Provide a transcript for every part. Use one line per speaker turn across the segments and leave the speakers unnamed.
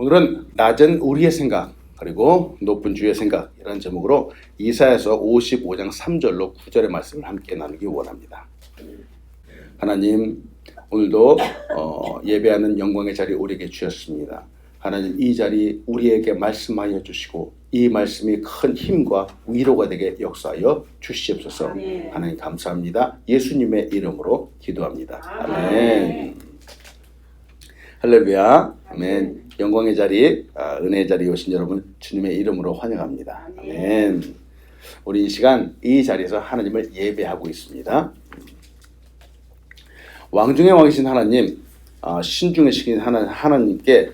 오늘은 낮은 우리의 생각 그리고 높은 주의 생각 이라는 제목으로 이사야서 55장 3절로 9절의 말씀을 함께 나누기 원합니다. 하나님, 오늘도 예배하는 영광의 자리 우리에게 주셨습니다. 하나님, 이 자리 우리에게 말씀하여 주시고 이 말씀이 큰 힘과 위로가 되게 역사하여 주시옵소서. 하나님 감사합니다. 예수님의 이름으로 기도합니다. 아멘. 할렐루야. 아멘. 영광의 자리, 은혜의 자리에 오신 여러분 주님의 이름으로 환영합니다. 아멘. 우리 이 시간 이 자리에서 하나님을 예배하고 있습니다. 왕중의 왕이신 하나님, 신중의 신인 하나님께서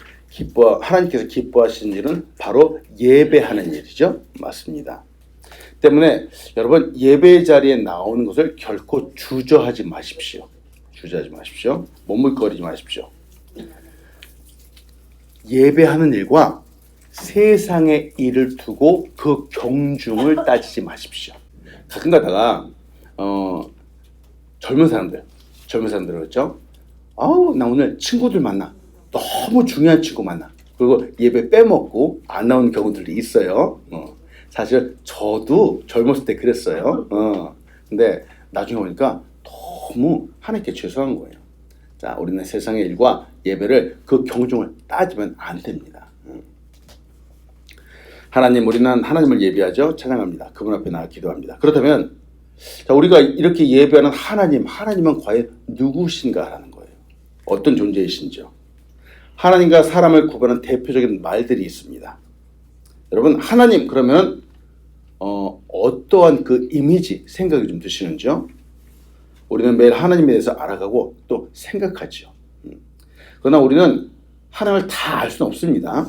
기뻐하시는 일은 바로 예배하는 일이죠. 맞습니다. 때문에 여러분 예배의 자리에 나오는 것을 결코 주저하지 마십시오. 머물거리지 마십시오. 예배하는 일과 세상의 일을 두고 그 경중을 따지지 마십시오. 가끔 가다가 젊은 사람들 그렇죠? 나 오늘 친구들 만나. 너무 중요한 친구 만나. 그리고 예배 빼먹고 안 나오는 경우들이 있어요. 사실 저도 젊었을 때 그랬어요. 근데 나중에 보니까 너무 하나님께 죄송한 거예요. 자, 우리는 세상의 일과 예배를 그 경중을 따지면 안 됩니다. 하나님, 우리는 하나님을 예배하죠. 찬양합니다. 그분 앞에 나가 기도합니다. 그렇다면 자, 우리가 이렇게 예배하는 하나님은 과연 누구신가라는 거예요. 어떤 존재이신지요. 하나님과 사람을 구분하는 대표적인 말들이 있습니다. 여러분, 하나님 그러면 어떠한 그 이미지, 생각이 좀 드시는지요? 우리는 매일 하나님에 대해서 알아가고 또 생각하죠. 그러나 우리는 하나님을 다 알 수는 없습니다.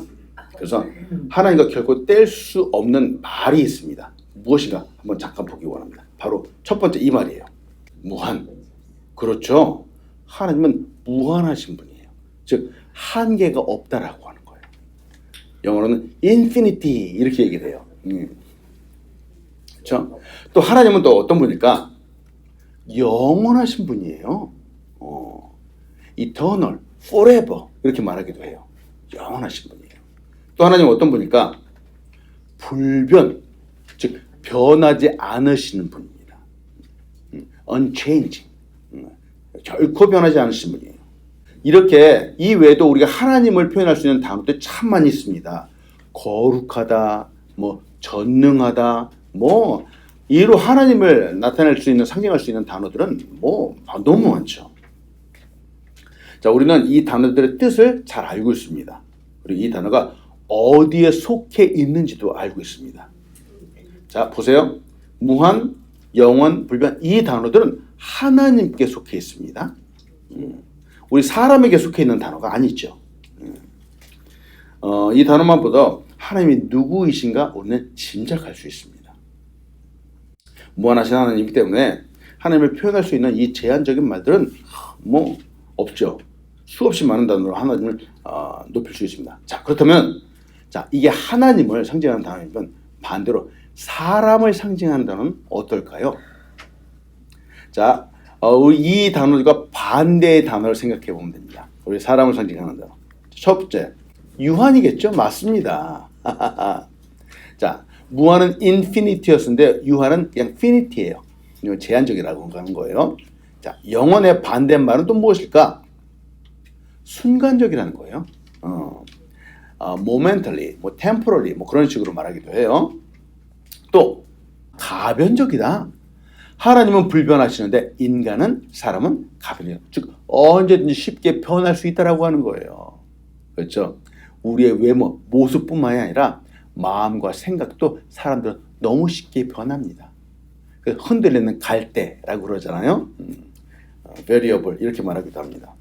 그래서 하나님과 결코 뗄 수 없는 말이 있습니다. 무엇인가 한번 잠깐 보기 원합니다. 바로 첫 번째 이 말이에요. 무한. 그렇죠. 하나님은 무한하신 분이에요. 즉 한계가 없다라고 하는 거예요. 영어로는 infinity 이렇게 얘기를 해요. 그렇죠? 또 하나님은 또 어떤 분일까? 영원하신 분이에요. eternal, forever 이렇게 말하기도 해요. 영원하신 분이에요. 또 하나님은 어떤 분일까? 불변, 즉 변하지 않으시는 분입니다. unchanging, 결코 변하지 않으신 분이에요. 이렇게 이 외에도 우리가 하나님을 표현할 수 있는 단어들이 참 많이 있습니다. 거룩하다, 전능하다, 이로 하나님을 나타낼 수 있는, 상징할 수 있는 단어들은 너무 많죠. 자, 우리는 이 단어들의 뜻을 잘 알고 있습니다. 그리고 이 단어가 어디에 속해 있는지도 알고 있습니다. 자, 보세요. 무한, 영원, 불변 이 단어들은 하나님께 속해 있습니다. 우리 사람에게 속해 있는 단어가 아니죠. 이 단어만 보다 하나님이 누구이신가 우리는 짐작할 수 있습니다. 무한하신 하나님이기 때문에 하나님을 표현할 수 있는 이 제한적인 말들은 없죠. 수없이 많은 단어로 하나님을 높일 수 있습니다. 자, 그렇다면 이게 하나님을 상징하는 단어이면 반대로 사람을 상징하는 단어는 어떨까요? 자, 이 단어들과 반대의 단어를 생각해 보면 됩니다. 우리 사람을 상징하는 단어. 첫 번째, 유한이겠죠? 맞습니다. 자, 무한은 infinity였는데 유한은 그냥 finity예요. 제한적이라고 하는 거예요. 자, 영원의 반대말은 또 무엇일까? 순간적이라는 거예요. momentary, temporary 그런 식으로 말하기도 해요. 또 가변적이다. 하나님은 불변하시는데 사람은 가변이에요. 즉 언제든지 쉽게 변할 수 있다라고 하는 거예요. 그렇죠? 우리의 외모, 모습뿐만이 아니라 마음과 생각도 사람들은 너무 쉽게 변합니다. 흔들리는 갈대라고 그러잖아요. variable 이렇게 말하기도 합니다.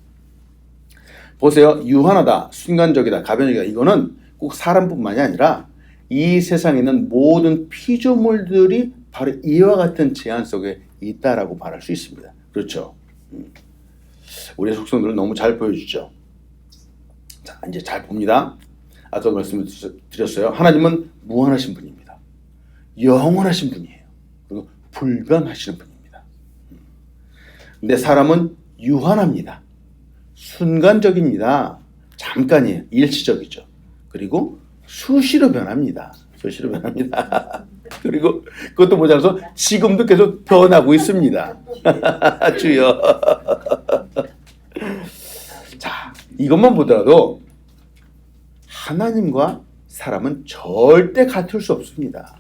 보세요. 유한하다, 순간적이다, 가변적이다. 이거는 꼭 사람뿐만이 아니라 이 세상에 있는 모든 피조물들이 바로 이와 같은 제한 속에 있다라고 말할 수 있습니다. 그렇죠? 우리의 속성들을 너무 잘 보여주죠. 자, 이제 잘 봅니다. 아까 말씀을 드렸어요. 하나님은 무한하신 분입니다. 영원하신 분이에요. 그리고 불변하시는 분입니다. 근데 사람은 유한합니다. 순간적입니다. 잠깐이에요. 일시적이죠. 그리고 수시로 변합니다. 수시로 변합니다. 그리고 그것도 모자라서 지금도 계속 변하고 있습니다. 주여. 자, 이것만 보더라도 하나님과 사람은 절대 같을 수 없습니다.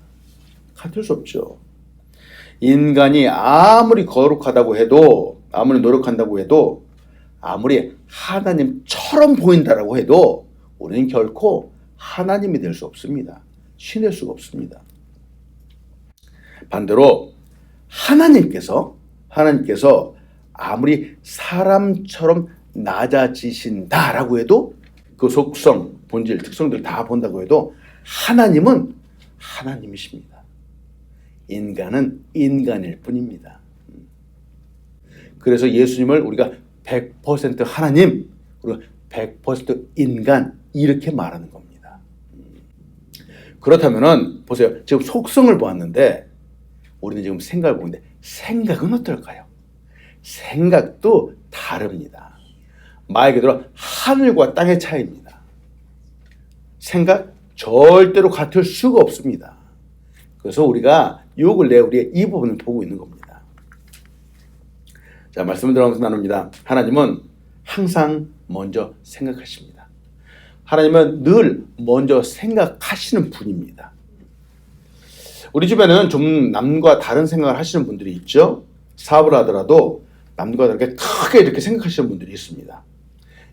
같을 수 없죠. 인간이 아무리 거룩하다고 해도, 아무리 노력한다고 해도, 아무리 하나님처럼 보인다라고 해도 우리는 결코 하나님이 될 수 없습니다. 신될 수가 없습니다. 반대로 하나님께서 아무리 사람처럼 낮아지신다라고 해도 그 속성, 본질, 특성들 다 본다고 해도 하나님은 하나님이십니다. 인간은 인간일 뿐입니다. 그래서 예수님을 우리가 100% 하나님, 그리고 100% 인간 이렇게 말하는 겁니다. 그렇다면은 보세요. 지금 속성을 보았는데 우리는 지금 생각을 보는데 생각은 어떨까요? 생각도 다릅니다. 말 그대로 하늘과 땅의 차이입니다. 생각 절대로 같을 수가 없습니다. 그래서 우리가 요 근래 우리의 이 부분을 보고 있는 겁니다. 자, 말씀을 들어가면서 나눕니다. 하나님은 항상 먼저 생각하십니다. 하나님은 늘 먼저 생각하시는 분입니다. 우리 주변에는 좀 남과 다른 생각을 하시는 분들이 있죠. 사업을 하더라도 남과 다르게 크게 이렇게 생각하시는 분들이 있습니다.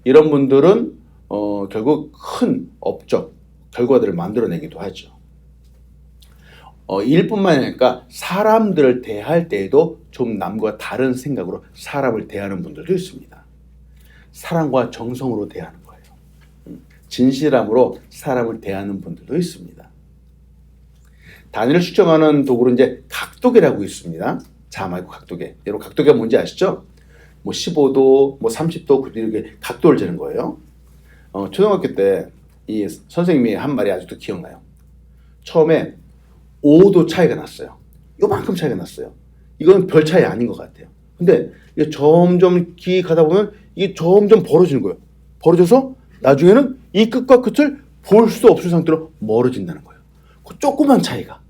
이런 분들은 결국 큰 업적, 결과들을 만들어내기도 하죠. 일뿐만 아니라 사람들을 대할 때에도 좀 남과 다른 생각으로 사람을 대하는 분들도 있습니다. 사랑과 정성으로 대하는 거예요. 진실함으로 사람을 대하는 분들도 있습니다. 단위를 측정하는 도구로 이제 각도계라고 있습니다. 자 말고 각도계. 여러분 각도계가 뭔지 아시죠? 뭐 15도, 뭐 30도 이렇게 각도를 재는 거예요. 초등학교 때 이 선생님이 한 말이 아직도 기억나요. 처음에 5도 차이가 났어요. 요만큼 차이가 났어요. 이건 별 차이 아닌 것 같아요. 근데 이게 점점 기 가다 보면 이게 점점 벌어지는 거예요. 벌어져서 나중에는 이 끝과 끝을 볼 수 없을 상태로 멀어진다는 거예요. 그 조그만 차이가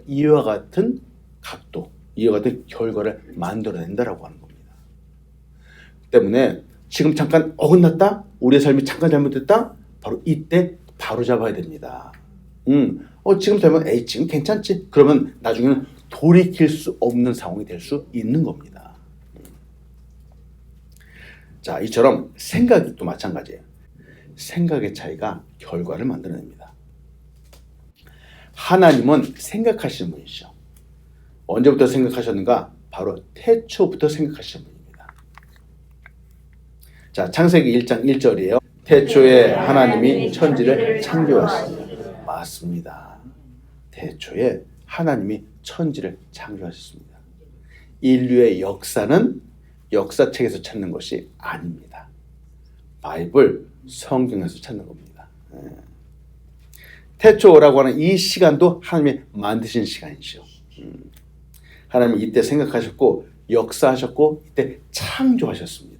이와 같은 각도, 이와 같은 결과를 만들어낸다라고 하는 겁니다. 때문에 지금 잠깐 어긋났다? 우리의 삶이 잠깐 잘못됐다? 바로 이때 바로 잡아야 됩니다. 지금 되면 지금 괜찮지? 그러면 나중에는 돌이킬 수 없는 상황이 될 수 있는 겁니다. 자, 이처럼 생각도 마찬가지예요. 생각의 차이가 결과를 만들어냅니다. 하나님은 생각하시는 분이시죠. 언제부터 생각하셨는가? 바로 태초부터 생각하시는 분입니다. 자, 창세기 1장 1절이에요. 태초에 하나님이 천지를 창조하셨습니다. 맞습니다. 태초에 하나님이 천지를 창조하셨습니다. 인류의 역사는 역사책에서 찾는 것이 아닙니다. 바이블, 성경에서 찾는 겁니다. 태초라고 하는 이 시간도 하나님이 만드신 시간이죠. 하나님이 이때 생각하셨고 역사하셨고 이때 창조하셨습니다.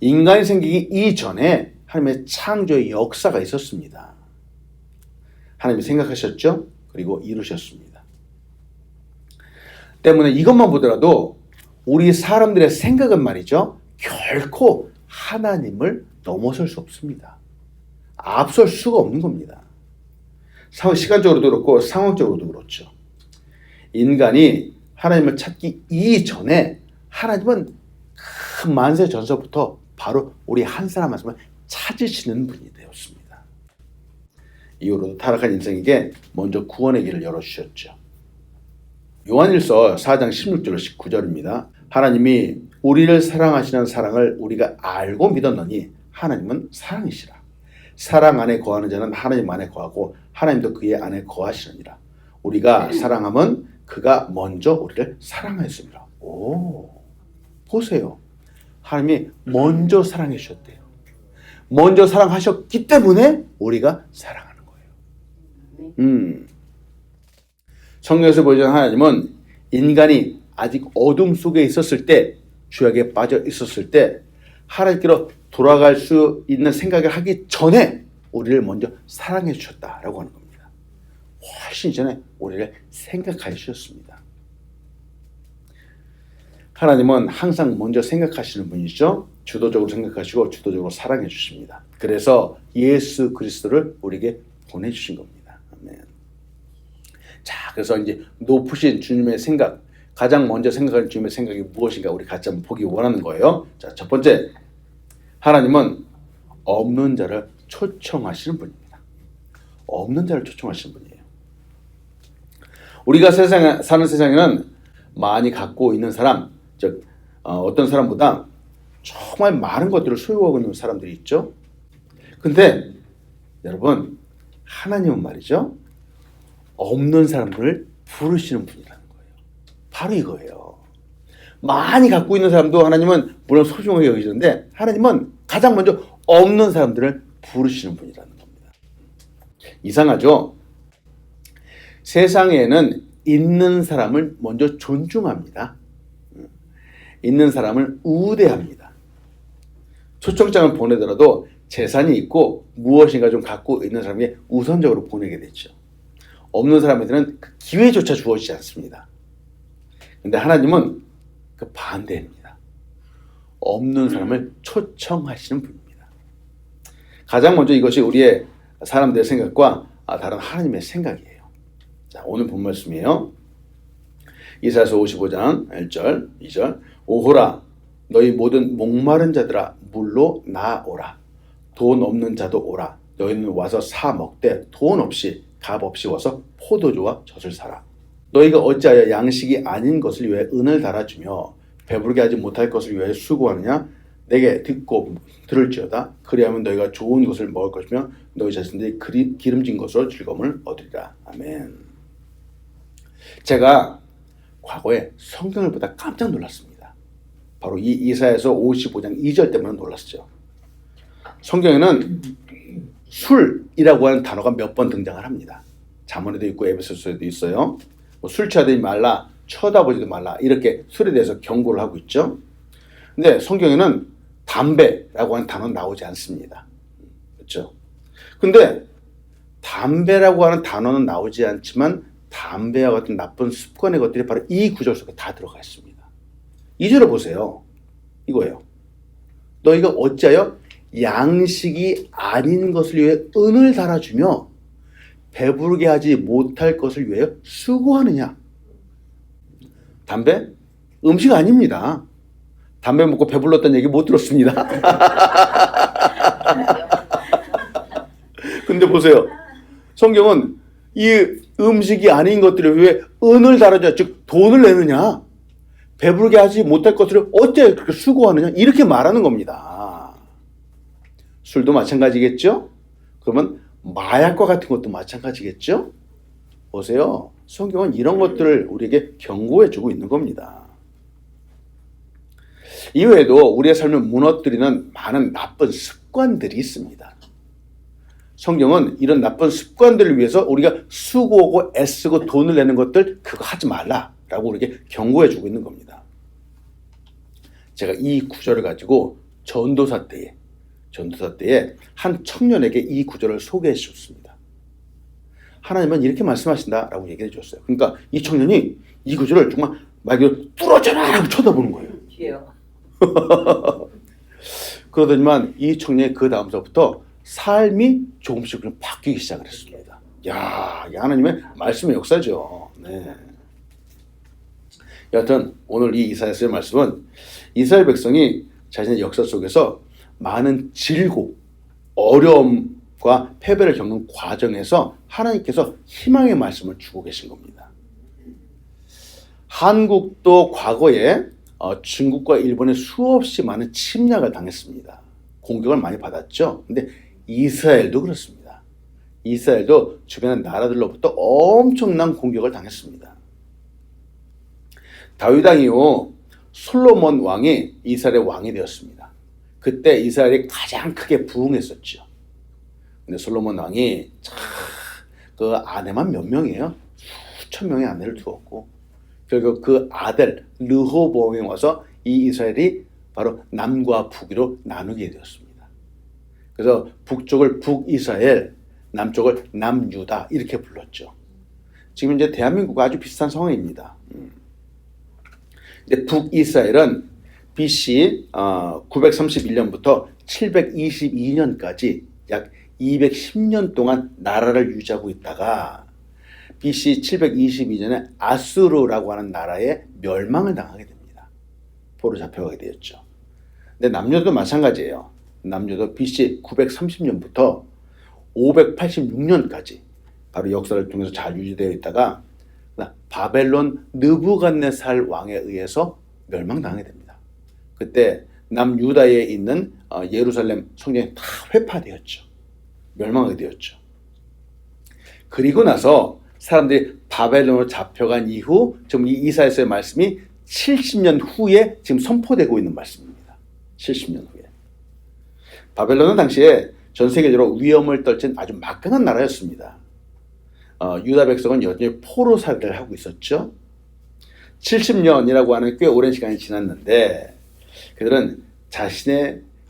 인간이 생기기 이전에 하나님의 창조의 역사가 있었습니다. 하나님이 생각하셨죠? 그리고 이루셨습니다. 때문에 이것만 보더라도 우리 사람들의 생각은 말이죠. 결코 하나님을 넘어설 수 없습니다. 앞설 수가 없는 겁니다. 시간적으로도 그렇고 상황적으로도 그렇죠. 인간이 하나님을 찾기 이전에 하나님은 그 만세 전서부터 바로 우리 한 사람 한 사람을 찾으시는 분이 되었습니다. 이후로도 타락한 인생에게 먼저 구원의 길을 열어주셨죠. 요한일서 4장 16절로 19절입니다. 하나님이 우리를 사랑하시는 사랑을 우리가 알고 믿었노니 하나님은 사랑이시라. 사랑 안에 거하는 자는 하나님 안에 거하고 하나님도 그의 안에 거하시느니라. 우리가 사랑함은 그가 먼저 우리를 사랑하였습니다. 보세요. 하나님이 먼저 사랑해 주셨대요. 먼저 사랑하셨기 때문에 우리가 사랑하는 거예요. 성경에서 보여주는 하나님은 인간이 아직 어둠 속에 있었을 때, 죄악에 빠져 있었을 때 하나님께로 돌아갈 수 있는 생각을 하기 전에 우리를 먼저 사랑해 주셨다라고 하는 겁니다. 훨씬 전에 우리를 생각해 주셨습니다. 하나님은 항상 먼저 생각하시는 분이죠. 주도적으로 생각하시고 주도적으로 사랑해 주십니다. 그래서 예수 그리스도를 우리에게 보내주신 겁니다. 아멘. 자, 그래서 이제 높으신 주님의 생각, 가장 먼저 생각하는 주님의 생각이 무엇인가 우리 같이 한번 보기 원하는 거예요. 자, 첫 번째, 하나님은 없는 자를 초청하시는 분입니다. 없는 자를 초청하시는 분이에요. 우리가 사는 세상에는 많이 갖고 있는 사람, 즉 어떤 사람보다 정말 많은 것들을 소유하고 있는 사람들이 있죠. 근데 여러분, 하나님은 말이죠, 없는 사람들을 부르시는 분이라는 거예요. 바로 이거예요. 많이 갖고 있는 사람도 하나님은 물론 소중하게 여기시는데, 하나님은 가장 먼저 없는 사람들을 부르시는 분이라는 겁니다. 이상하죠? 세상에는 있는 사람을 먼저 존중합니다. 있는 사람을 우대합니다. 초청장을 보내더라도 재산이 있고 무엇인가 좀 갖고 있는 사람에게 우선적으로 보내게 되죠. 없는 사람한테는 그 기회조차 주어지지 않습니다. 그런데 하나님은 그 반대입니다. 없는 사람을 초청하시는 분입니다. 가장 먼저 이것이 우리의 사람들의 생각과 다른 하나님의 생각이에요. 자, 오늘 본 말씀이에요. 이사야서 55장 1절 2절 오호라 너희 모든 목마른 자들아 물로 나오라. 돈 없는 자도 오라. 너희는 와서 사 먹되 돈 없이 값 없이 와서 포도주와 젖을 사라. 너희가 어찌하여 양식이 아닌 것을 위해 은을 달아주며 배부르게 하지 못할 것을 위해 수고하느냐. 내게 듣고 들을지어다. 그리하면 너희가 좋은 것을 먹을 것이며 너희 자신들이 기름진 것으로 즐거움을 얻으리라. 아멘. 제가 과거에 성경을 보다 깜짝 놀랐습니다. 바로 이 이사야서 55장 2절 때문에 놀랐죠. 성경에는 술이라고 하는 단어가 몇 번 등장을 합니다. 잠언에도 있고 에베소서에도 있어요. 술 취하지 말라, 쳐다보지도 말라, 이렇게 술에 대해서 경고를 하고 있죠. 근데 성경에는 담배라고 하는 단어는 나오지 않습니다. 그렇죠? 근데 담배라고 하는 단어는 나오지 않지만 담배와 같은 나쁜 습관의 것들이 바로 이 구절 속에 다 들어가 있습니다. 2절을 보세요. 이거예요. 너희가 어찌하여 양식이 아닌 것을 위해 은을 달아주며 배부르게 하지 못할 것을 위하여 수고하느냐. 담배? 음식 아닙니다. 담배 먹고 배불렀다는 얘기 못 들었습니다. 근데 보세요. 성경은 이 음식이 아닌 것들을 왜 은을 달아줘, 즉 돈을 내느냐, 배부르게 하지 못할 것을 어째 그렇게 수고하느냐, 이렇게 말하는 겁니다. 술도 마찬가지겠죠? 그러면 마약과 같은 것도 마찬가지겠죠? 보세요. 성경은 이런 것들을 우리에게 경고해 주고 있는 겁니다. 이외에도 우리의 삶을 무너뜨리는 많은 나쁜 습관들이 있습니다. 성경은 이런 나쁜 습관들을 위해서 우리가 수고하고 애쓰고 돈을 내는 것들, 그거 하지 말라라고 우리에게 경고해 주고 있는 겁니다. 제가 이 구절을 가지고 전도사 때에 한 청년에게 이 구절을 소개해 주셨습니다. 하나님은 이렇게 말씀하신다라고 얘기해 주셨어요. 그러니까 이 청년이 이 구절을 정말 말 그대로 뚫어져라 라고 쳐다보는 거예요. 그러더니만 이 청년이 그 다음서부터 삶이 조금씩 바뀌기 시작을 했습니다. 야, 하나님의 말씀의 역사죠. 네. 여하튼 오늘 이 이사야서의 말씀은 이스라엘 백성이 자신의 역사 속에서 많은 질고 어려움과 패배를 겪는 과정에서 하나님께서 희망의 말씀을 주고 계신 겁니다. 한국도 과거에 중국과 일본에 수없이 많은 침략을 당했습니다. 공격을 많이 받았죠. 근데 이스라엘도 그렇습니다. 이스라엘도 주변의 나라들로부터 엄청난 공격을 당했습니다. 다윗 왕 이후 솔로몬 왕이 이스라엘의 왕이 되었습니다. 그때 이스라엘이 가장 크게 부흥했었죠. 근데 솔로몬 왕이 그 아내만 몇 명이에요? 수천 명의 아내를 두었고, 결국 그 아들 르호보암이 와서 이 이스라엘이 바로 남과 북으로 나누게 되었습니다. 그래서 북쪽을 북이스라엘, 남쪽을 남유다 이렇게 불렀죠. 지금 이제 대한민국과 아주 비슷한 상황입니다. 근데 북이스라엘은 BC 931년부터 722년까지 약 210년 동안 나라를 유지하고 있다가 BC 722년에 아수르라고 하는 나라에 멸망을 당하게 됩니다. 포로 잡혀가게 되었죠. 근데 남유다도 마찬가지예요. 남유다도 BC 930년부터 586년까지 바로 역사를 통해서 잘 유지되어 있다가 바벨론 느부갓네살 왕에 의해서 멸망당하게 됩니다. 그때 남유다에 있는 예루살렘 성전이 다 회파되었죠. 멸망하게 되었죠. 그리고 나서 사람들이 바벨론으로 잡혀간 이후 지금 이 이사야서의 말씀이 70년 후에 지금 선포되고 있는 말씀입니다. 70년 후에. 바벨론은 당시에 전 세계적으로 위험을 떨친 아주 막강한 나라였습니다. 유다 백성은 여전히 포로 살이를 하고 있었죠. 70년이라고 하는 꽤 오랜 시간이 지났는데 그들은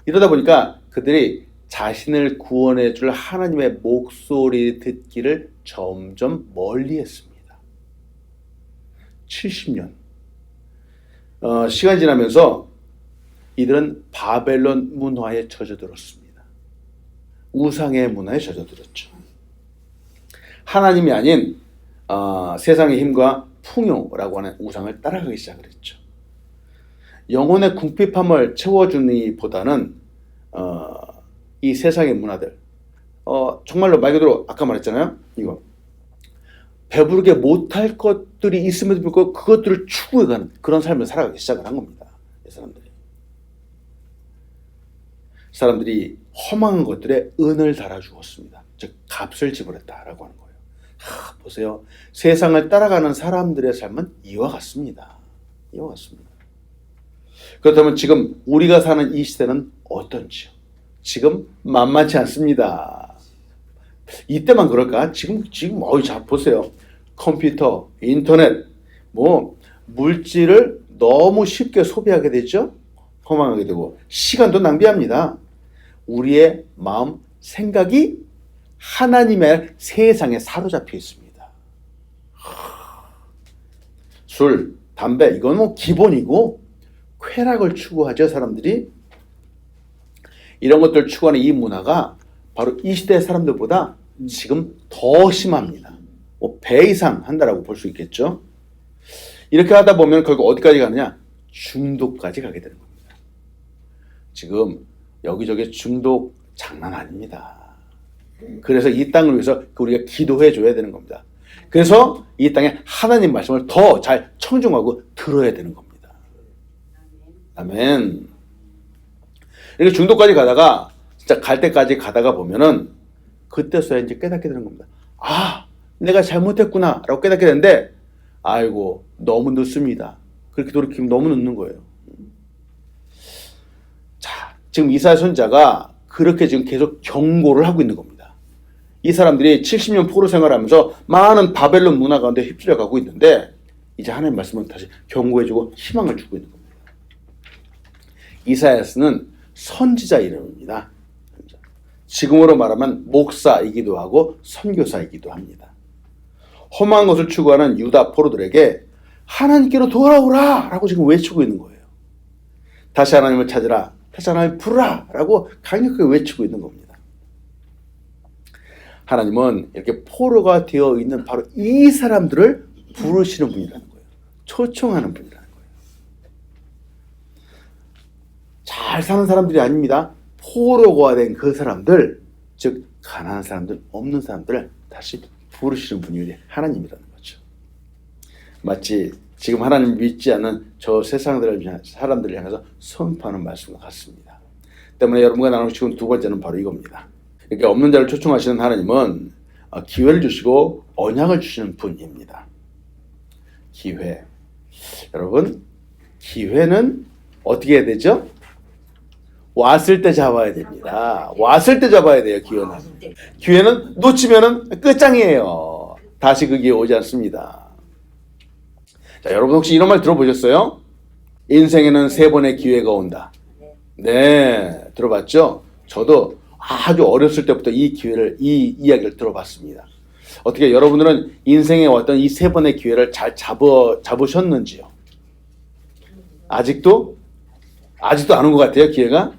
이러다 보니까 그들이 자신을 구원해 줄 하나님의 목소리 듣기를 점점 멀리 했습니다. 70년. 시간이 지나면서 이들은 바벨론 문화에 젖어들었습니다. 우상의 문화에 젖어들었죠. 하나님이 아닌 세상의 힘과 풍요라고 하는 우상을 따라가기 시작을 했죠. 영혼의 궁핍함을 채워주니 보다는 이 세상의 문화들 정말로 말 그대로 아까 말했잖아요. 이거 배부르게 못할 것들이 있음에도 불구하고 그것들을 추구해가는 그런 삶을 살아가기 시작을 한 겁니다. 이 사람들이 허망한 것들에 은을 달아주었습니다. 즉 값을 지불했다라고 하는 거예요. 보세요. 세상을 따라가는 사람들의 삶은 이와 같습니다. 이와 같습니다. 그렇다면 지금 우리가 사는 이 시대는 어떤지요? 지금 만만치 않습니다. 이때만 그럴까? 지금 자 보세요. 컴퓨터, 인터넷, 물질을 너무 쉽게 소비하게 되죠. 허망하게 되고 시간도 낭비합니다. 우리의 마음, 생각이 하나님의 세상에 사로잡혀 있습니다. 술, 담배 이건 기본이고 쾌락을 추구하죠. 사람들이 이런 것들을 추구하는 이 문화가 바로 이 시대의 사람들보다 지금 더 심합니다. 배 이상 한다라고 볼 수 있겠죠. 이렇게 하다 보면 결국 어디까지 가느냐? 중독까지 가게 되는 겁니다. 지금 여기저기 중독 장난 아닙니다. 그래서 이 땅을 위해서 우리가 기도해 줘야 되는 겁니다. 그래서 이 땅에 하나님 말씀을 더 잘 청중하고 들어야 되는 겁니다. 아멘. 이렇게 중독까지 가다가 진짜 갈 때까지 가다가 보면은 그때서야 이제 깨닫게 되는 겁니다. 내가 잘못했구나 라고 깨닫게 되는데 아이고 너무 늦습니다. 그렇게 돌이키면 너무 늦는 거예요. 자, 지금 이사야 선지자가 그렇게 지금 계속 경고를 하고 있는 겁니다. 이 사람들이 70년 포로 생활하면서 많은 바벨론 문화 가운데 휩쓸려 가고 있는데 이제 하나님 말씀은 다시 경고해주고 희망을 주고 있는 겁니다. 이사야서는 선지자 이름입니다. 지금으로 말하면 목사이기도 하고 선교사이기도 합니다. 험한 것을 추구하는 유다 포로들에게 하나님께로 돌아오라 라고 지금 외치고 있는 거예요. 다시 하나님을 찾으라, 다시 하나님을 부르라 라고 강력하게 외치고 있는 겁니다. 하나님은 이렇게 포로가 되어 있는 바로 이 사람들을 부르시는 분이라는 거예요. 초청하는 분이라는 거예요. 잘 사는 사람들이 아닙니다. 포로가 된 그 사람들, 즉 가난한 사람들, 없는 사람들을 다시 부르시는 분이 하나님이라는 거죠. 마치 지금 하나님 믿지 않는 저 사람들을 향해서 선포하는 말씀과 같습니다. 때문에 여러분과 나누고 싶은 두 번째는 바로 이겁니다. 이렇게 없는 자를 초청하시는 하나님은 기회를 주시고 언약을 주시는 분입니다. 기회. 여러분, 기회는 어떻게 해야 되죠? 왔을 때 잡아야 됩니다. 왔을 때 잡아야 돼요, 기회는. 기회는 놓치면은 끝장이에요. 다시 그 기회 오지 않습니다. 자, 여러분 혹시 이런 말 들어보셨어요? 인생에는 3번의 기회가 온다. 네, 들어봤죠? 저도 아주 어렸을 때부터 이 이야기를 들어봤습니다. 어떻게 여러분들은 인생에 왔던 이 세 번의 기회를 잘 잡으셨는지요? 아직도 안 온 것 같아요. 기회가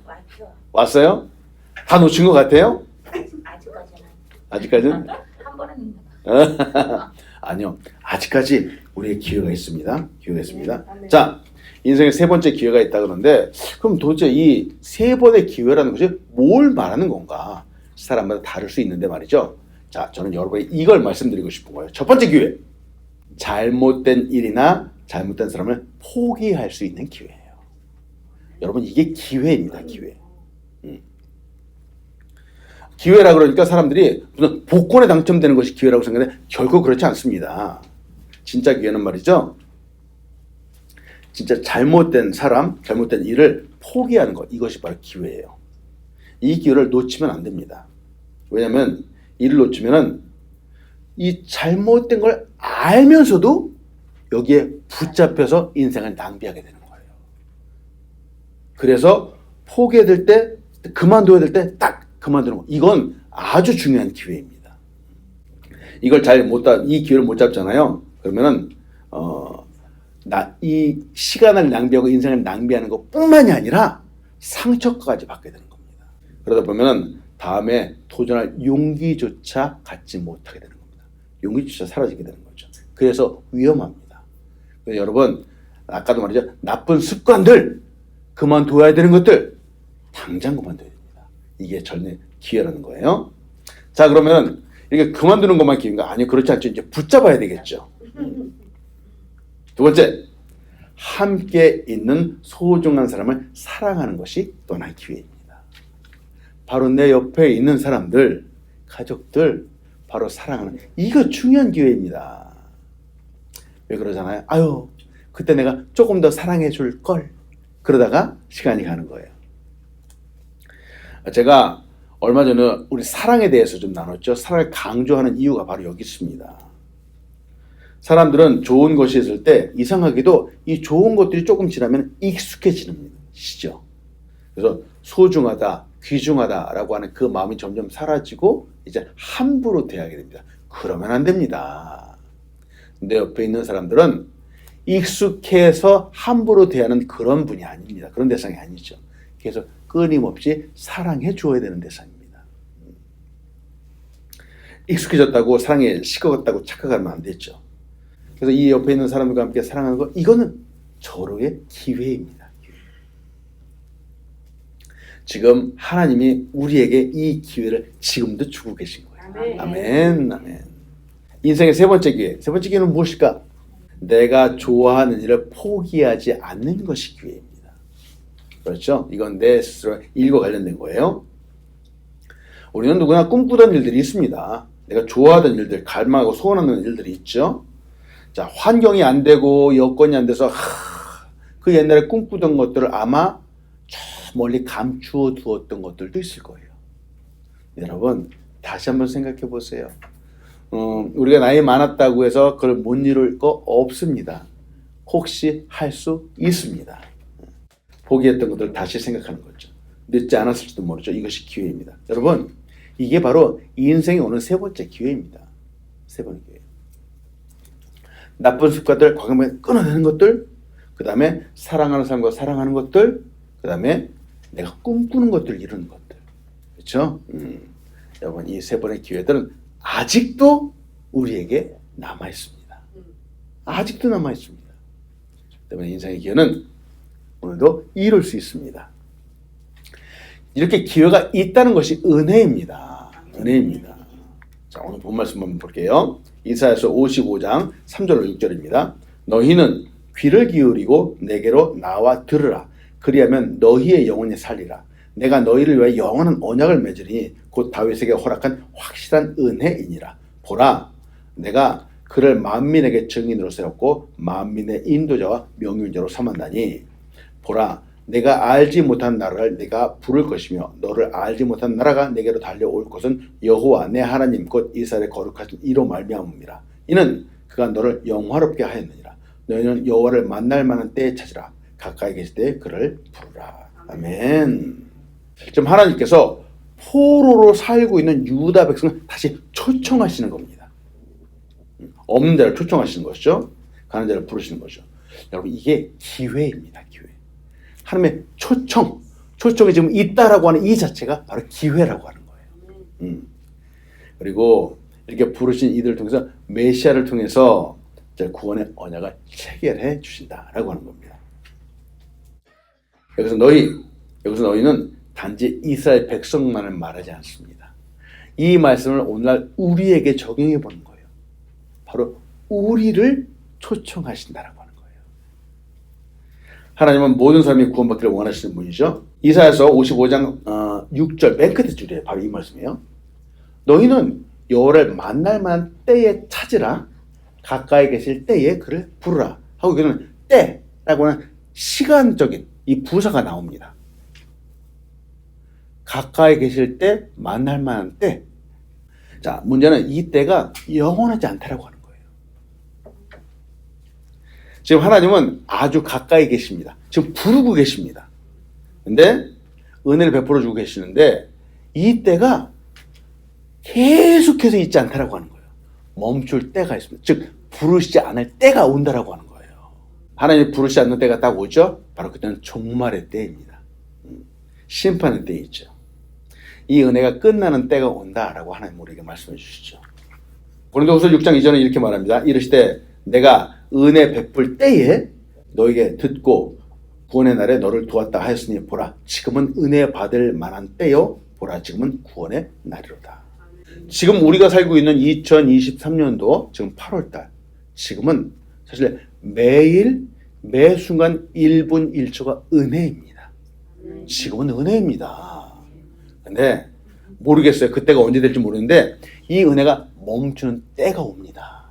왔어요? 다 놓친 것 같아요? 아직까지는?
한 번은
아니요. 아직까지 우리의 기회가 있습니다. 기회가 있습니다. 자, 인생에 세 번째 기회가 있다 그러는데 그럼 도대체 이 세 번의 기회라는 것이 뭘 말하는 건가? 사람마다 다를 수 있는데 말이죠. 자, 저는 여러분에게 이걸 말씀드리고 싶은 거예요. 첫 번째 기회. 잘못된 일이나 잘못된 사람을 포기할 수 있는 기회예요. 여러분 이게 기회입니다. 기회. 기회라 그러니까 사람들이 무슨 복권에 당첨되는 것이 기회라고 생각하는데 결코 그렇지 않습니다. 진짜 기회는 말이죠. 진짜 잘못된 사람, 잘못된 일을 포기하는 것. 이것이 바로 기회예요. 이 기회를 놓치면 안 됩니다. 왜냐하면 이를 놓치면은 이 잘못된 걸 알면서도 여기에 붙잡혀서 인생을 낭비하게 되는 거예요. 그래서 포기해야 될 때, 그만둬야 될 때 딱 그만두는 거. 이건 아주 중요한 기회입니다. 이걸 이 기회를 못 잡잖아요. 그러면은 이 시간을 낭비하고 인생을 낭비하는 것뿐만이 아니라 상처까지 받게 되는 겁니다. 그러다 보면은 다음에 도전할 용기조차 갖지 못하게 되는 겁니다. 용기조차 사라지게 되는 거죠. 그래서 위험합니다. 그래서 여러분 아까도 말이죠. 나쁜 습관들 그만둬야 되는 것들 당장 그만둬야 됩니다. 이게 전의 기회라는 거예요. 자, 그러면 이렇게 그만두는 것만 기회인가? 아니요, 그렇지 않죠. 이제 붙잡아야 되겠죠. 두 번째, 함께 있는 소중한 사람을 사랑하는 것이 또 하나의 기회입니다. 바로 내 옆에 있는 사람들, 가족들, 바로 사랑하는, 이거 중요한 기회입니다. 왜 그러잖아요? 아유, 그때 내가 조금 더 사랑해 줄 걸. 그러다가 시간이 가는 거예요. 제가 얼마 전에 우리 사랑에 대해서 좀 나눴죠. 사랑을 강조하는 이유가 바로 여기 있습니다. 사람들은 좋은 것이 있을 때 이상하게도 이 좋은 것들이 조금 지나면 익숙해지는 시죠. 그래서 소중하다, 귀중하다라고 하는 그 마음이 점점 사라지고 이제 함부로 대하게 됩니다. 그러면 안 됩니다. 내 옆에 있는 사람들은 익숙해서 함부로 대하는 그런 분이 아닙니다. 그런 대상이 아니죠. 그래서 끊임없이 사랑해 줘야 되는 대상입니다. 익숙해졌다고 사랑에 식어갔다고 착각하면 안 되죠. 그래서 이 옆에 있는 사람들과 함께 사랑하는 것, 이거는 서로의 기회입니다. 지금 하나님이 우리에게 이 기회를 지금도 주고 계신 거예요. 아멘, 아멘. 인생의 세 번째 기회. 세 번째 기회는 무엇일까? 내가 좋아하는 일을 포기하지 않는 것이 기회입니다. 그렇죠? 이건 내 스스로 일과 관련된 거예요. 우리는 누구나 꿈꾸던 일들이 있습니다. 내가 좋아하던 일들, 갈망하고 소원하는 일들이 있죠. 자, 환경이 안 되고 여건이 안 돼서 그 옛날에 꿈꾸던 것들을 아마 저 멀리 감추어 두었던 것들도 있을 거예요. 여러분 다시 한번 생각해 보세요. 우리가 나이 많았다고 해서 그걸 못 이룰 거 없습니다. 혹시 할 수 있습니다. 포기했던 것들을 다시 생각하는 거죠. 늦지 않았을지도 모르죠. 이것이 기회입니다. 여러분 이게 바로 인생에 오는 세 번째 기회입니다. 세 번째 기회. 나쁜 습관들 과감하게 끊어내는 것들, 그 다음에 사랑하는 사람과 사랑하는 것들, 그 다음에 내가 꿈꾸는 것들을 이루는 것들. 그렇죠? 여러분 이 세 번의 기회들은 아직도 우리에게 남아있습니다. 아직도 남아있습니다. 때문에 인생의 기회는 오늘도 이룰 수 있습니다. 이렇게 기회가 있다는 것이 은혜입니다. 은혜입니다. 자, 오늘 본 말씀 한번 볼게요. 이사야서 55장 3절로 6절입니다. 너희는 귀를 기울이고 내게로 나와 들으라. 그리하면 너희의 영혼이 살리라. 내가 너희를 위하여 영원한 언약을 맺으리니 곧 다윗에게 허락한 확실한 은혜이니라. 보라, 내가 그를 만민에게 증인으로 세웠고 만민의 인도자와 명륜자로 삼았나니 보라, 내가 알지 못한 나라를 내가 부를 것이며 너를 알지 못한 나라가 내게로 달려올 것은 여호와 내 하나님 곧 이스라엘의 거룩하신 이로 말미암음이라. 이는 그가 너를 영화롭게 하였느니라. 너희는 여호와를 만날 만한 때에 찾으라. 가까이 계실 때 그를 부르라. 아멘. 지금 하나님께서 포로로 살고 있는 유다 백성을 다시 초청하시는 겁니다. 없는 자를 초청하시는 것이죠. 가는 자를 부르시는 거죠. 여러분 이게 기회입니다. 기회. 하나님의 초청이 지금 있다라고 하는 이 자체가 바로 기회라고 하는 거예요. 그리고 이렇게 부르신 이들을 통해서 메시아를 통해서 구원의 언약을 체결해 주신다라고 하는 겁니다. 여기서 너희는 단지 이스라엘 백성만을 말하지 않습니다. 이 말씀을 오늘날 우리에게 적용해 보는 거예요. 바로 우리를 초청하신다라고 하는 거예요. 하나님은 모든 사람이 구원받기를 원하시는 분이죠. 이사야서 55장 6절 맨 끝에 줄이에요. 바로 이 말씀이에요. 너희는 여호와를 만날 만한 때에 찾으라. 가까이 계실 때에 그를 부르라. 하고 여기는 때라고 하는 시간적인 이 부사가 나옵니다. 가까이 계실 때, 만날 만한 때. 자, 문제는 이 때가 영원하지 않다라고 하는 거예요. 지금 하나님은 아주 가까이 계십니다. 지금 부르고 계십니다. 근데 은혜를 베풀어 주고 계시는데 이 때가 계속해서 있지 않다라고 하는 거예요. 멈출 때가 있습니다. 즉 부르시지 않을 때가 온다라고 하는 거예요. 하나님이 부르시지 않는 때가 딱 오죠. 바로 그때는 종말의 때입니다. 심판의 때이죠. 이 은혜가 끝나는 때가 온다라고 하나님 우리에게 말씀해 주시죠. 고린도후서 6장 2절은 이렇게 말합니다. 이르시되 내가 은혜 베풀 때에 너에게 듣고 구원의 날에 너를 도왔다 하였으니 보라 지금은 은혜 받을 만한 때요 보라 지금은 구원의 날이로다. 지금 우리가 살고 있는 2023년도 지금 8월달 지금은 사실 매일 매 순간 1분 1초가 은혜입니다. 지금은 은혜입니다. 근데 모르겠어요. 그때가 언제 될지 모르는데 이 은혜가 멈추는 때가 옵니다.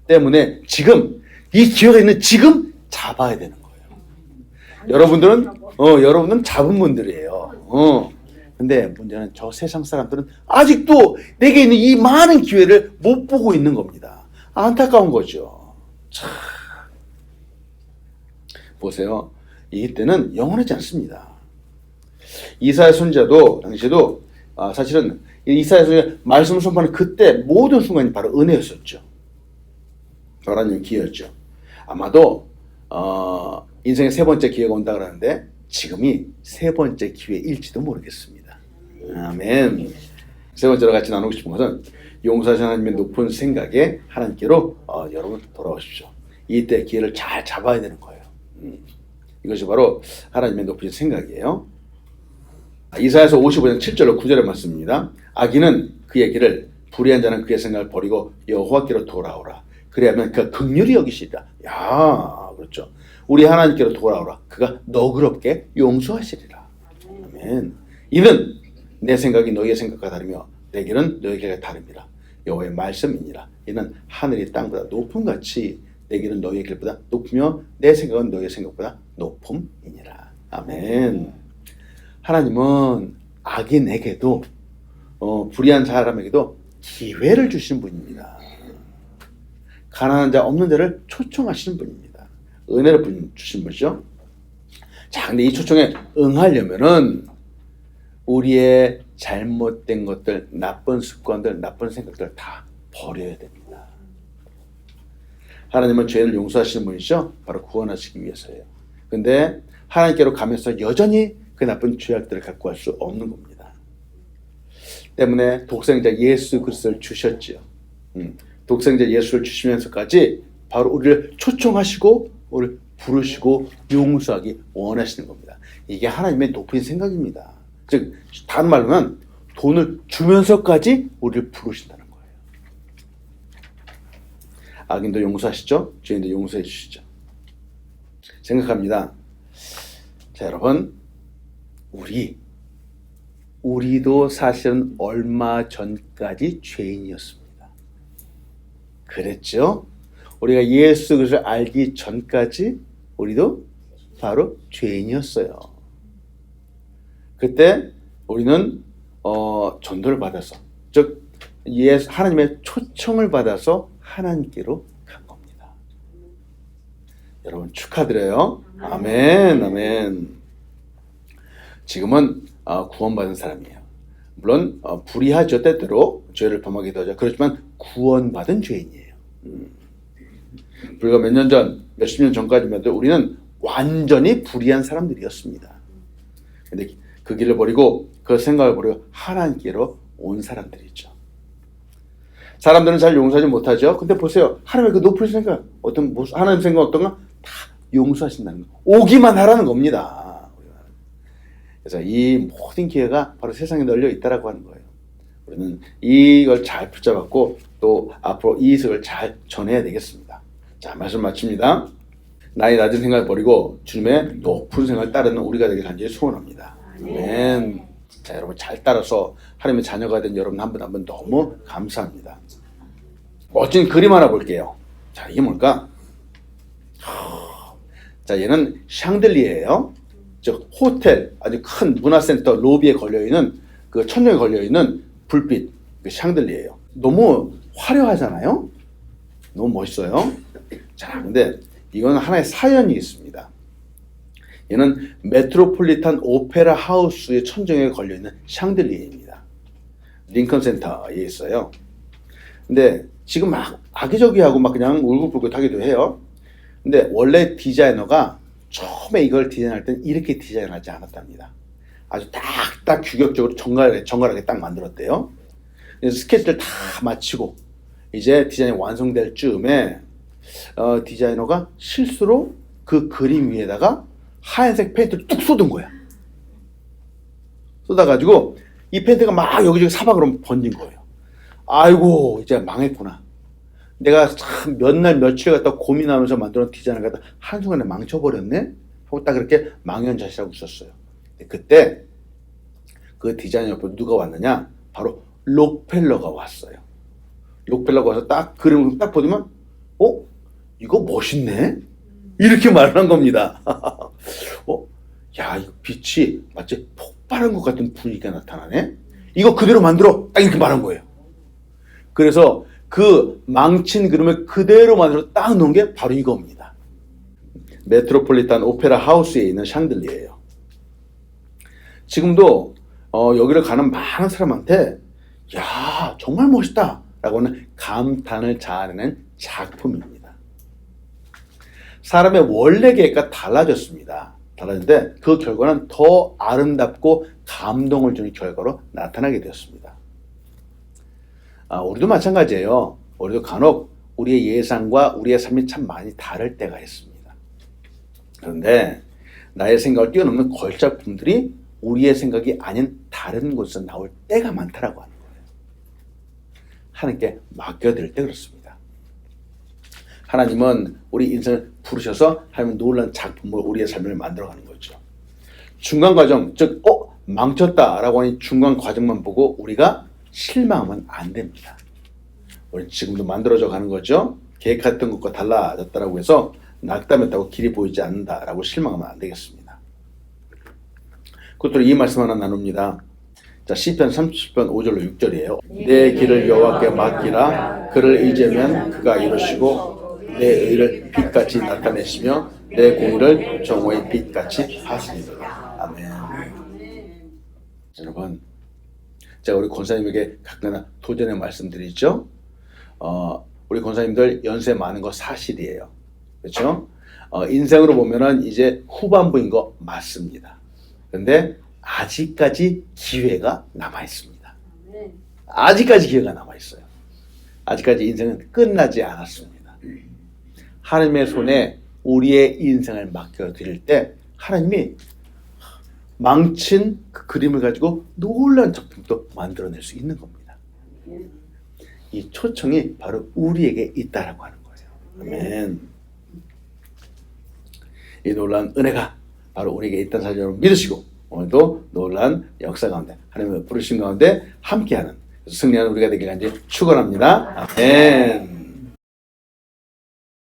때문에 지금 이 기회가 있는 지금 잡아야 되는 거예요. 여러분들은 잡은 분들이에요. 근데 문제는 저 세상 사람들은 아직도 내게 있는 이 많은 기회를 못 보고 있는 겁니다. 안타까운 거죠. 참. 보세요. 이때는 영원하지 않습니다. 이사야 선지자도 당시에도 사실은 이사야 선지자 말씀을 선포하는 그때 모든 순간이 바로 은혜였었죠. 하나님의 기회였죠. 아마도 인생의 세 번째 기회가 온다 그러는데 지금이 세 번째 기회일지도 모르겠습니다. 아멘. 세 번째로 같이 나누고 싶은 것은 용서하신 하나님의 높은 생각에 하나님께로 여러분 돌아오십시오. 이때 기회를 잘 잡아야 되는 거예요. 이것이 바로 하나님의 높은 생각이에요. 이사야서 55장 7절로 9절의 말씀입니다. 악인은 그의 길을 불의한 자는 그의 생각을 버리고 여호와께로 돌아오라. 그래야면 그가 긍휼히 여기시리라. 야, 그렇죠. 우리 하나님께로 돌아오라. 그가 너그럽게 용서하시리라. 아멘. 이는 내 생각이 너희의 생각과 다르며 내 길은 너희의 길과 다릅니다. 여호와의 말씀이니라. 이는 하늘이 땅보다 높음 같이 내 길은 너희의 길보다 높으며 내 생각은 너희의 생각보다 높음이니라. 아멘. 하나님은 악인에게도 불의한 사람에게도 기회를 주시는 분입니다. 가난한 자 없는 자를 초청하시는 분입니다. 은혜를 주신 분이죠. 자, 근데 이 초청에 응하려면은 우리의 잘못된 것들, 나쁜 습관들, 나쁜 생각들 다 버려야 됩니다. 하나님은 죄를 용서하시는 분이죠. 바로 구원하시기 위해서예요. 근데 하나님께로 가면서 여전히 그 나쁜 죄악들을 갖고 갈 수 없는 겁니다. 때문에 독생자 예수 그리스도를 주셨지요. 독생자 예수를 주시면서까지 바로 우리를 초청하시고 우리를 부르시고 용서하기 원하시는 겁니다. 이게 하나님의 높은 생각입니다. 즉 다른 말로는 돈을 주면서까지 우리를 부르신다는 거예요. 악인도 용서하시죠. 죄인도 용서해 주시죠. 생각합니다. 자, 여러분, 우리도 사실은 얼마 전까지 죄인이었습니다. 그랬죠? 우리가 예수 그리스도를 알기 전까지 우리도 바로 죄인이었어요. 그때 우리는 전도를 받아서, 즉 하나님의 초청을 받아서 하나님께로 간 겁니다. 여러분 축하드려요. 아멘, 아멘. 지금은 구원받은 사람이에요. 물론 불의하죠. 때때로 죄를 범하기도 하죠. 그렇지만 구원받은 죄인이에요. 불과 몇 년 전, 몇십 년 전까지만 해도 우리는 완전히 불의한 사람들이었습니다. 근데 그 길을 버리고 그 생각을 버리고 하나님께로 온 사람들이죠. 사람들은 잘 용서하지 못하죠. 근데 보세요. 하나님의 그 높은 생각, 하나님 생각 어떤가? 다 용서하신다는 거. 오기만 하라는 겁니다. 그래서 이 모든 기회가 바로 세상에 널려 있다라고 하는 거예요. 우리는 이걸 잘 붙잡았고 또 앞으로 이 이석을 잘 전해야 되겠습니다. 자, 말씀 마칩니다. 나의 낮은 생각을 버리고 주님의 높은 생각을 따르는 우리가 되길 간절히 소원합니다. 아멘. 자, 여러분 잘 따라서 하나님의 자녀가 된 여러분 한 분 한 분 너무 감사합니다. 멋진 그림 하나 볼게요. 자, 이게 뭘까? 자, 얘는 샹들리에예요. 즉 호텔 아주 큰 문화센터 로비에 걸려있는 그 천정에 걸려있는 불빛, 그 샹들리에예요. 너무 화려하잖아요. 너무 멋있어요. 자, 근데 이건 하나의 사연이 있습니다. 얘는 메트로폴리탄 오페라 하우스의 천정에 걸려있는 샹들리에입니다. 링컨 센터에 있어요. 근데 지금 막 아기자기하고 막 그냥 울긋불긋하기도 해요. 근데 원래 디자이너가 처음에 이걸 디자인할 때는 이렇게 디자인하지 않았답니다. 아주 딱딱 규격적으로 정갈하게 딱 만들었대요. 그래서 스케치를 다 마치고 이제 디자인이 완성될 즈음에 디자이너가 실수로 그 그림 위에다가 하얀색 페인트를 뚝 쏟은 거야. 쏟아가지고 이 페인트가 막 여기저기 사방으로 번진 거예요. 아이고 이제 망했구나. 내가 참 몇 날 며칠 갖다 고민하면서 만들어놓은 디자인을 갖다 한순간에 망쳐버렸네? 하고 딱 그렇게 망연자실하고 있었어요. 그때 그 디자인 옆에 누가 왔느냐? 바로 록펠러가 왔어요. 록펠러가 와서 딱 그림을 딱 보더만 이거 멋있네? 이렇게 말을 한 겁니다. 야, 이거 빛이 마치 폭발한 것 같은 분위기가 나타나네? 이거 그대로 만들어! 딱 이렇게 말한 거예요. 그래서 그 망친 그림을 그대로 만들어 딱 놓은 게 바로 이겁니다. 메트로폴리탄 오페라 하우스에 있는 샹들리에예요. 지금도 여기를 가는 많은 사람한테 야, 정말 멋있다! 라고 하는 감탄을 자아내는 작품입니다. 사람의 원래 계획과 달라졌습니다. 달라졌는데 그 결과는 더 아름답고 감동을 주는 결과로 나타나게 되었습니다. 우리도 마찬가지예요. 우리도 간혹 우리의 예상과 우리의 삶이 참 많이 다를 때가 있습니다. 그런데 나의 생각을 뛰어넘는 걸작품들이 우리의 생각이 아닌 다른 곳에서 나올 때가 많다라고 하는 거예요. 하나님께 맡겨드릴 때 그렇습니다. 하나님은 우리 인생을 부르셔서 하나님은 놀라운 작품을 우리의 삶을 만들어가는 거죠. 중간 과정, 즉 망쳤다라고 하는 중간 과정만 보고 우리가 실망하면 안 됩니다. 우리 지금도 만들어져 가는 거죠. 계획했던 것과 달라졌다라고 해서 낙담했다고 길이 보이지 않는다라고 실망하면 안 되겠습니다. 그것으로 이 말씀 하나 나눕니다. 자, 시편 30편 5절로 6절이에요. 내 길을 여호와께 맡기라. 그를 의지하면 그가 이루시고 내 의를 빛같이 나타내시며 내 공의를 정오의 빛같이 하시리로다. 아멘. 여러분, 제가 우리 권사님에게 가끔가다 도전의 말씀드리죠. 우리 권사님들 연세 많은 거 사실이에요. 그렇죠? 인생으로 보면은 이제 후반부인 거 맞습니다. 그런데 아직까지 기회가 남아 있습니다. 아직까지 기회가 남아 있어요. 아직까지 인생은 끝나지 않았습니다. 하나님의 손에 우리의 인생을 맡겨드릴 때 하나님이 망친 그 그림을 가지고 놀라운 작품도 만들어낼 수 있는 겁니다. 이 초청이 바로 우리에게 있다라고 하는 거예요. 아멘. 이 놀라운 은혜가 바로 우리에게 있다는 사실을 믿으시고 오늘도 놀라운 역사 가운데 하나님의 부르심 가운데 함께하는 승리하는 우리가 되길 간절히 축원합니다. 아멘.